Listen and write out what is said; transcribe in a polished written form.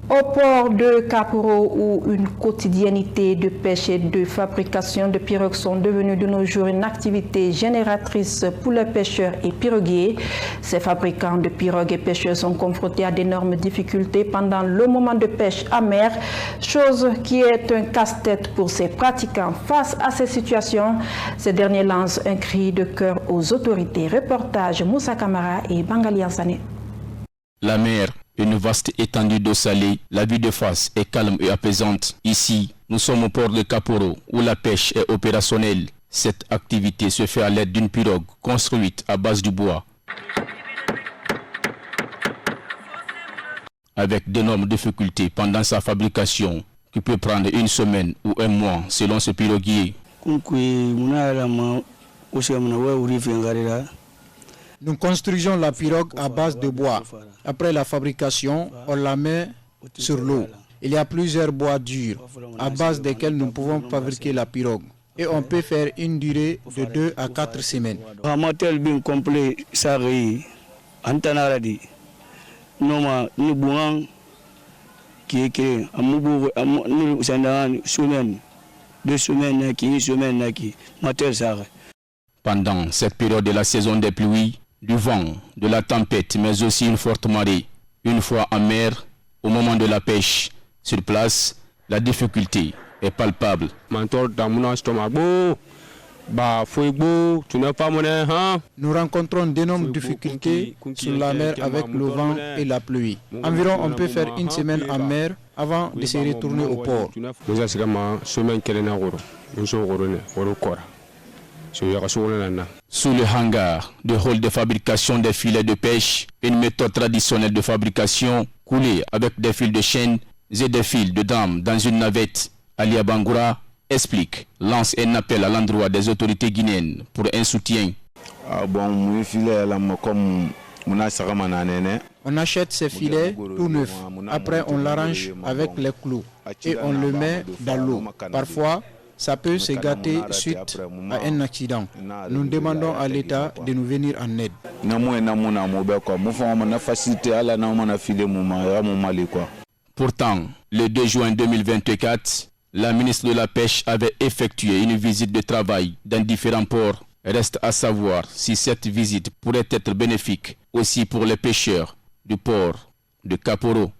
Au port de Kaporo, où une quotidiennité de pêche et de fabrication de pirogues sont devenues de nos jours une activité génératrice pour les pêcheurs et piroguiers, ces fabricants de pirogues et pêcheurs sont confrontés à d'énormes difficultés pendant le moment de pêche à mer, chose qui est un casse-tête pour ces pratiquants. Face à ces situations, ces derniers lancent un cri de cœur aux autorités. Reportage Moussa Kamara et Bangali Ansane. La mer, une vaste étendue d'eau salée, la vue de face est calme et apaisante. Ici, nous sommes au port de Kaporo, où la pêche est opérationnelle. Cette activité se fait à l'aide d'une pirogue construite à base de bois. Avec d'énormes difficultés pendant sa fabrication, qui peut prendre une semaine ou un mois selon ce piroguier. Nous construisons la pirogue à base de bois. Après la fabrication, on la met sur l'eau. Il y a plusieurs bois durs à base desquels nous pouvons fabriquer la pirogue. Et on peut faire une durée de 2 à 4 semaines. Pendant cette période de la saison des pluies, du vent, de la tempête, mais aussi une forte marée. Une fois en mer, au moment de la pêche, sur place, la difficulté est palpable. Nous rencontrons d'énormes difficultés sur la mer avec le vent et la pluie. Environ on peut faire une semaine en mer avant de se retourner au port. Sous le hangar, de hall de fabrication des filets de pêche, une méthode traditionnelle de fabrication coulée avec des fils de chaîne et des fils de dames dans une navette. Alia Bangoura explique, lance un appel à l'endroit des autorités guinéennes pour un soutien. On achète ces filets tout neufs. Après, on l'arrange avec les clous et on le met dans l'eau. Parfois, ça peut se gâter suite à un accident. Nous demandons à l'État de nous venir en aide. Pourtant, le 2 juin 2024, la ministre de la Pêche avait effectué une visite de travail dans différents ports. Reste à savoir si cette visite pourrait être bénéfique aussi pour les pêcheurs du port de Kaporo.